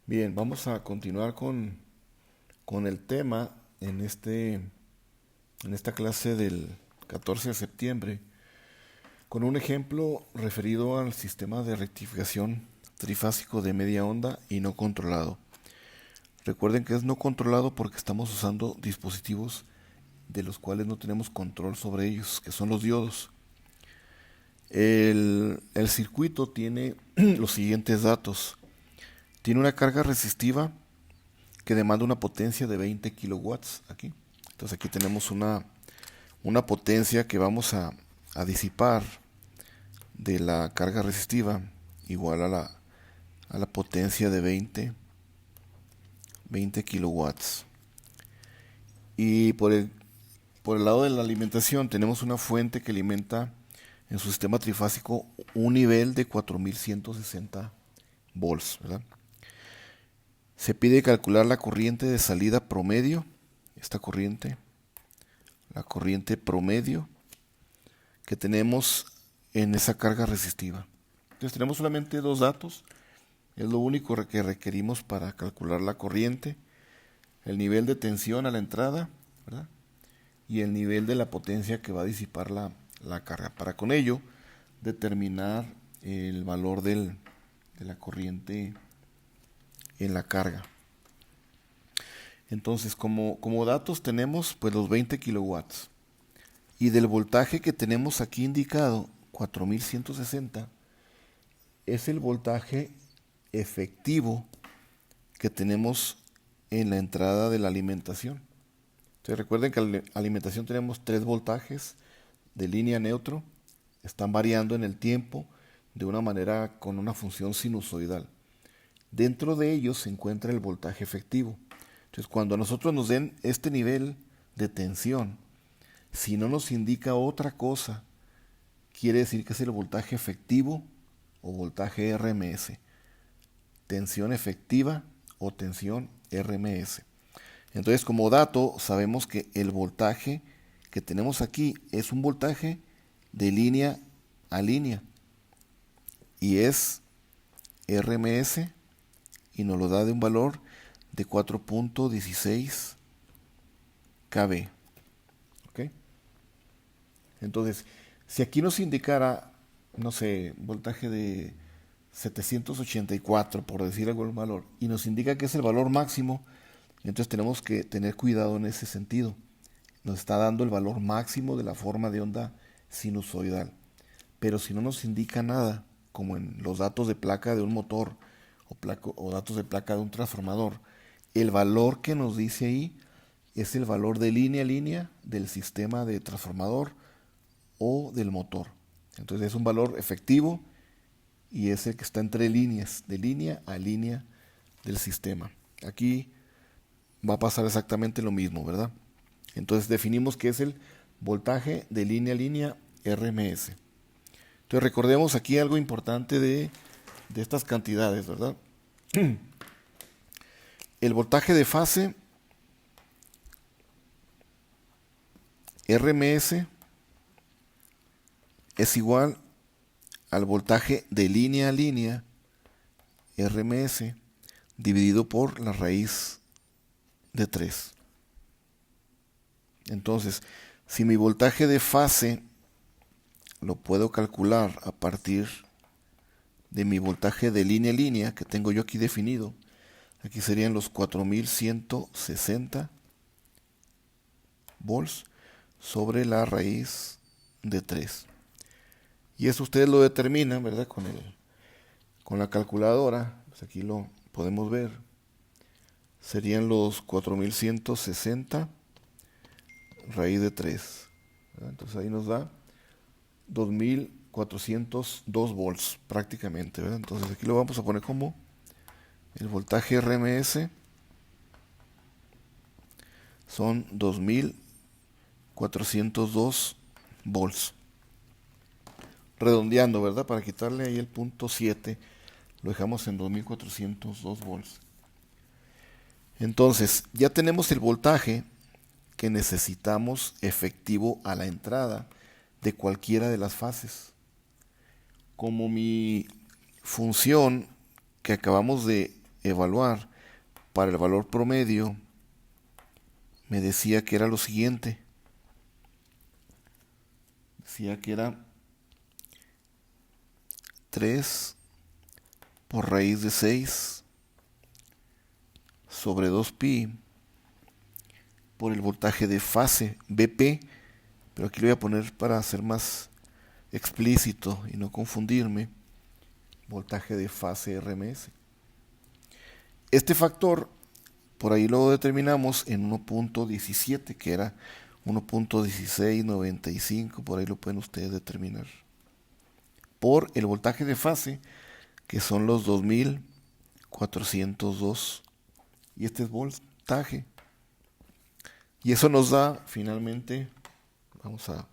Bien, vamos a continuar con el tema en esta clase del 14 de septiembre, con un ejemplo referido al sistema de rectificación trifásico de media onda y no controlado. Recuerden que es no controlado porque estamos usando dispositivos de los cuales no tenemos control sobre ellos, que son los diodos. El circuito tiene los siguientes datos. Tiene una carga resistiva que demanda una potencia de 20 kilowatts aquí. Entonces aquí tenemos una potencia que vamos a disipar de la carga resistiva igual a la potencia de 20 kilowatts. Y por el lado de la alimentación tenemos una fuente que alimenta en su sistema trifásico un nivel de 4160 volts, ¿verdad? Se pide calcular la corriente de salida promedio, esta corriente, la corriente promedio que tenemos en esa carga resistiva. Entonces tenemos solamente dos datos, es lo único que requerimos para calcular la corriente, el nivel de tensión a la entrada, ¿verdad? Y el nivel de la potencia que va a disipar la carga, para con ello determinar el valor de la corriente en la carga. Entonces, como datos tenemos pues los 20 kilowatts. Y del voltaje que tenemos aquí indicado, 4160, es el voltaje efectivo que tenemos en la entrada de la alimentación. Entonces recuerden que en la alimentación tenemos tres voltajes de línea neutro, están variando en el tiempo de una manera con una función sinusoidal. Dentro de ellos se encuentra el voltaje efectivo. Entonces cuando a nosotros nos den este nivel de tensión, si no nos indica otra cosa, quiere decir que es el voltaje efectivo o voltaje RMS. Tensión efectiva o tensión RMS. Entonces, como dato, sabemos que el voltaje que tenemos aquí es un voltaje de línea a línea y es RMS y nos lo da de un valor de 4.16 kV. ¿Ok? Entonces, si aquí nos indicara, no sé, voltaje de 784, por decir algún valor, y nos indica que es el valor máximo, entonces tenemos que tener cuidado en ese sentido. Nos está dando el valor máximo de la forma de onda sinusoidal. Pero si no nos indica nada, como en los datos de placa de un motor o datos de placa de un transformador, el valor que nos dice ahí es el valor de línea a línea del sistema de transformador o del motor. Entonces es un valor efectivo y es el que está entre líneas, de línea a línea del sistema. Aquí va a pasar exactamente lo mismo, ¿verdad? Entonces definimos que es el voltaje de línea a línea RMS. Entonces recordemos aquí algo importante de estas cantidades, ¿verdad? El voltaje de fase RMS es igual al voltaje de línea a línea RMS dividido por la raíz de 3. Entonces, si mi voltaje de fase lo puedo calcular a partir de mi voltaje de línea a línea que tengo yo aquí definido, aquí serían los 4160 volts sobre la raíz de 3. Y eso ustedes lo determinan, ¿verdad? Con la calculadora. Pues aquí lo podemos ver. Serían los 4160 raíz de 3. ¿Verdad? Entonces ahí nos da 2402 volts prácticamente, ¿verdad? Entonces aquí lo vamos a poner como el voltaje RMS son 2402 volts. Redondeando, ¿verdad? Para quitarle ahí el punto 7, lo dejamos en 2402 volts. Entonces, ya tenemos el voltaje que necesitamos efectivo a la entrada de cualquiera de las fases. Como mi función que acabamos de evaluar para el valor promedio me decía que era lo siguiente. Decía que era 3 por raíz de 6 sobre 2pi por el voltaje de fase BP, pero aquí lo voy a poner para ser más explícito y no confundirme, voltaje de fase RMS. Este factor por ahí lo determinamos en 1.17, que era 1.1695, por ahí lo pueden ustedes determinar, por el voltaje de fase, que son los 2402, y este es voltaje, y eso nos da finalmente, vamos a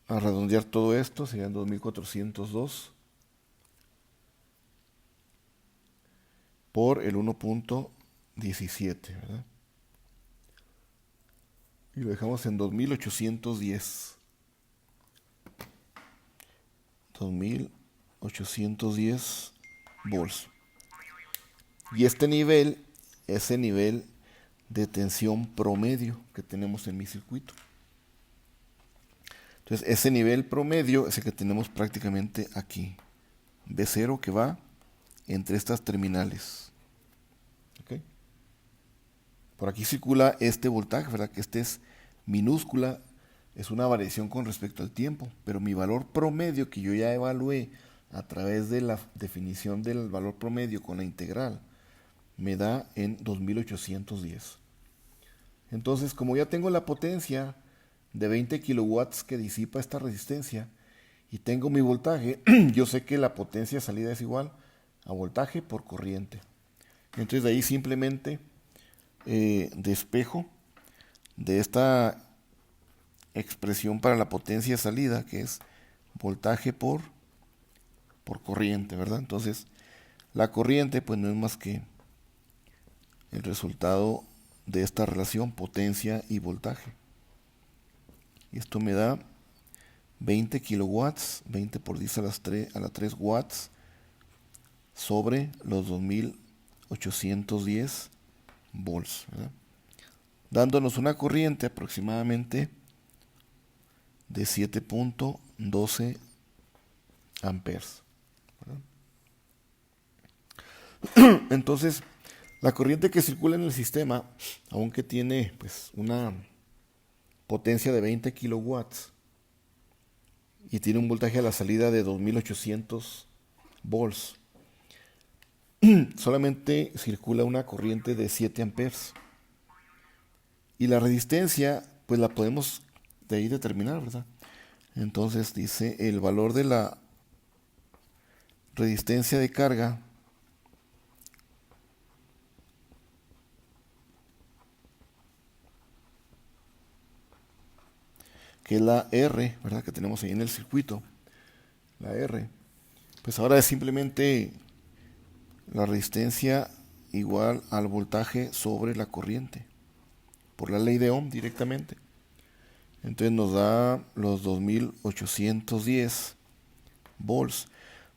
redondear todo esto, serían 2402 por el 1.17, ¿verdad? Y lo dejamos en 2810. 2810 volts. Y este nivel es el nivel de tensión promedio que tenemos en mi circuito. Entonces, ese nivel promedio es el que tenemos prácticamente aquí. B0 que va entre estas terminales. ¿Okay? Por aquí circula este voltaje, ¿verdad? Que este es minúscula, es una variación con respecto al tiempo, pero mi valor promedio que yo ya evalué a través de la definición del valor promedio con la integral me da en 2810. Entonces, como ya tengo la potencia de 20 kilowatts que disipa esta resistencia y tengo mi voltaje, yo sé que la potencia de salida es igual a voltaje por corriente. Entonces de ahí simplemente despejo de esta expresión para la potencia de salida, que es voltaje por corriente, ¿verdad? Entonces la corriente pues no es más que el resultado de esta relación potencia y voltaje. Y esto me da 20 kilowatts, 20 por 10 a la 3 watts sobre los 2810 volts, ¿verdad? Dándonos una corriente aproximadamente de 7.12 amperes, ¿verdad? Entonces, la corriente que circula en el sistema, aunque tiene pues una potencia de 20 kilowatts y tiene un voltaje a la salida de 2800 volts, solamente circula una corriente de 7 amperes. Y la resistencia, pues la podemos de ahí determinar, ¿verdad? Entonces dice el valor de la resistencia de carga que es la R, ¿verdad? Que tenemos ahí en el circuito, la R, pues ahora es simplemente la resistencia igual al voltaje sobre la corriente, por la ley de Ohm directamente. Entonces nos da los 2810 volts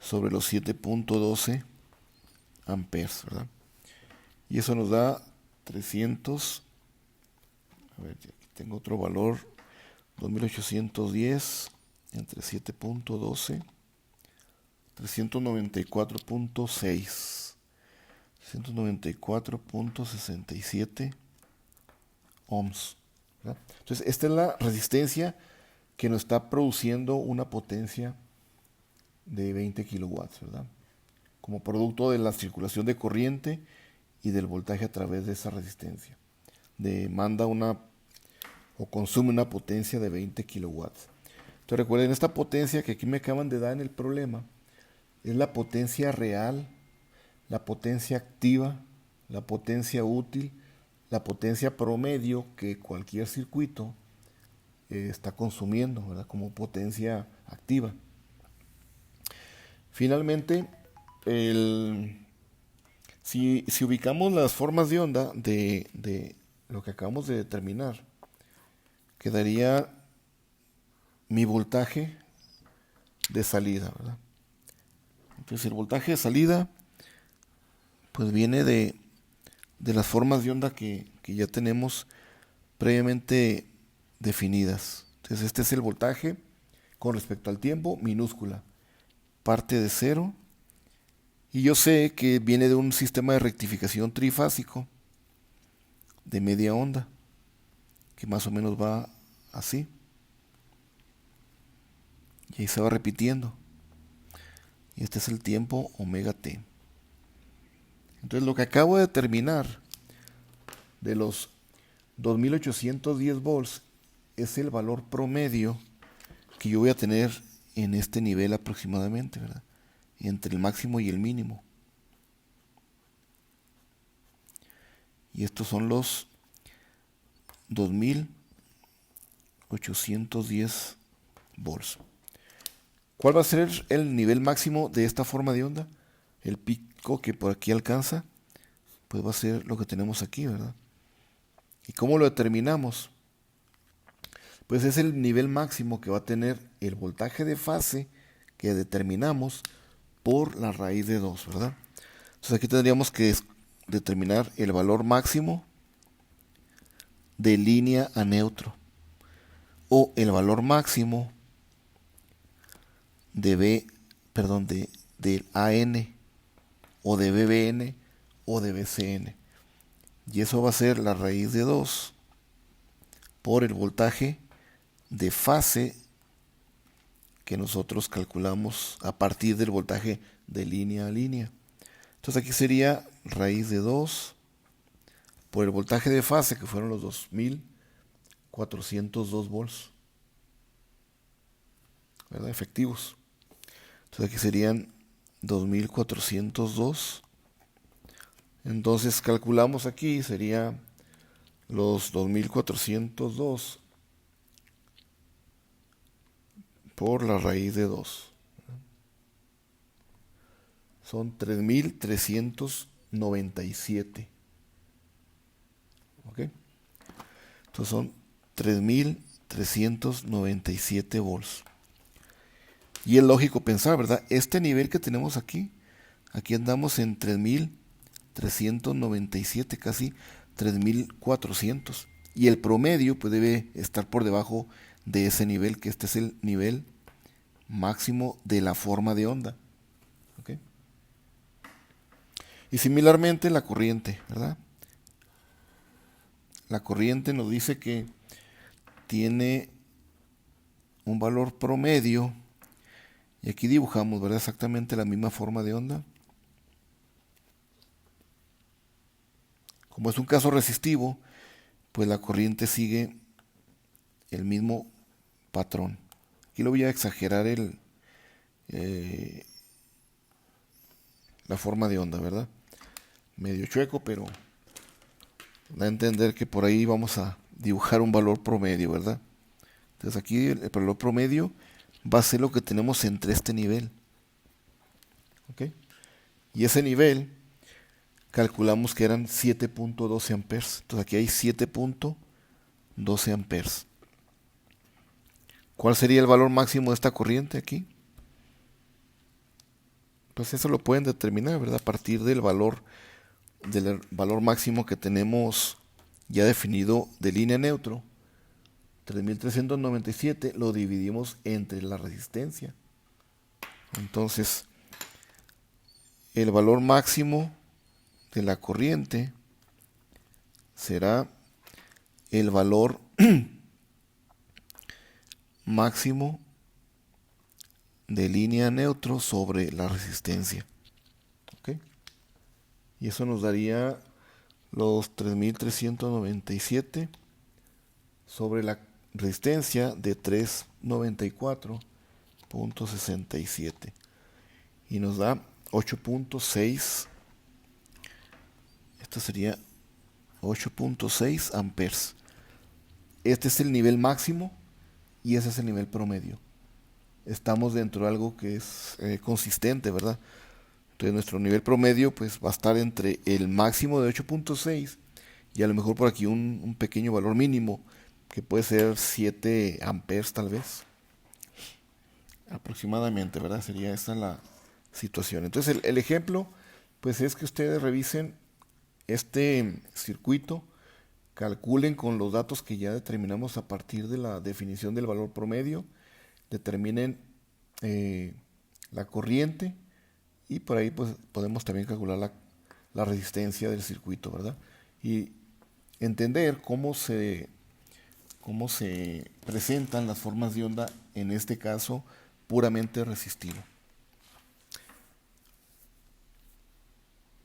sobre los 7.12 amperes, ¿verdad? Y eso nos da 300, a ver, aquí tengo otro valor, 2810 entre 7.12, 394.6, 394.67 ohms, ¿verdad? Entonces, esta es la resistencia que nos está produciendo una potencia de 20 kilowatts, ¿verdad? Como producto de la circulación de corriente y del voltaje a través de esa resistencia. Demanda o consume una potencia de 20 kilowatts. Entonces recuerden, esta potencia que aquí me acaban de dar en el problema es la potencia real, la potencia activa, la potencia útil, la potencia promedio que cualquier circuito está consumiendo, ¿verdad? Como potencia activa. Finalmente, si ubicamos las formas de onda de lo que acabamos de determinar, quedaría mi voltaje de salida, ¿verdad? Entonces el voltaje de salida pues viene de las formas de onda que ya tenemos previamente definidas. Entonces este es el voltaje con respecto al tiempo, minúscula, parte de cero, y yo sé que viene de un sistema de rectificación trifásico de media onda, que más o menos va así, y ahí se va repitiendo, y este es el tiempo omega t. Entonces lo que acabo de determinar de los 2810 volts es el valor promedio que yo voy a tener en este nivel aproximadamente, ¿verdad? Entre el máximo y el mínimo. Y estos son los 2810 volts. ¿Cuál va a ser el nivel máximo de esta forma de onda? El pico que por aquí alcanza, pues va a ser lo que tenemos aquí, ¿verdad? ¿Y cómo lo determinamos? Pues es el nivel máximo que va a tener el voltaje de fase que determinamos por la raíz de 2, ¿verdad? Entonces aquí tendríamos que determinar el valor máximo de línea a neutro o el valor máximo de del AN o de BBN o de BCN. Y eso va a ser la raíz de 2 por el voltaje de fase que nosotros calculamos a partir del voltaje de línea a línea. Entonces aquí sería raíz de 2 por el voltaje de fase, que fueron los 2402 volts, ¿verdad? Efectivos. Entonces aquí serían 2402. Entonces calculamos aquí, sería los 2402 por la raíz de 2. Son 3397. ¿Ok? Entonces son 3397 volts. Y es lógico pensar, ¿verdad? Este nivel que tenemos aquí andamos en 3397, casi 3400. Y el promedio pues debe estar por debajo de ese nivel, que este es el nivel máximo de la forma de onda. ¿Okay? Y similarmente la corriente, ¿verdad? La corriente nos dice que tiene un valor promedio, y aquí dibujamos, ¿verdad? Exactamente la misma forma de onda. Como es un caso resistivo, pues la corriente sigue el mismo patrón. Aquí lo voy a exagerar la forma de onda, ¿verdad? Medio chueco, pero da a entender que por ahí vamos a dibujar un valor promedio, ¿verdad? Entonces aquí el valor promedio va a ser lo que tenemos entre este nivel. ¿Ok? Y ese nivel calculamos que eran 7.12 amperes. Entonces aquí hay 7.12 amperes. ¿Cuál sería el valor máximo de esta corriente aquí? Pues eso lo pueden determinar, ¿verdad? A partir del valor máximo que tenemos ya definido de línea neutro. 3397 lo dividimos entre la resistencia. Entonces, el valor máximo de la corriente será el valor máximo de línea neutro sobre la resistencia. ¿Okay? Y eso nos daría los 3397 sobre la resistencia de 394.67 y nos da 8.6. Esto sería 8.6 amperes. Este es el nivel máximo y ese es el nivel promedio. Estamos dentro de algo que es consistente, ¿verdad? Entonces nuestro nivel promedio pues va a estar entre el máximo de 8.6 y a lo mejor por aquí un pequeño valor mínimo que puede ser 7 amperes tal vez aproximadamente, ¿verdad? Sería esta situación. Entonces el ejemplo pues es que ustedes revisen este circuito, calculen con los datos que ya determinamos a partir de la definición del valor promedio, determinen la corriente y por ahí pues podemos también calcular la resistencia del circuito, ¿verdad? Y entender cómo se presentan las formas de onda, en este caso puramente resistivo.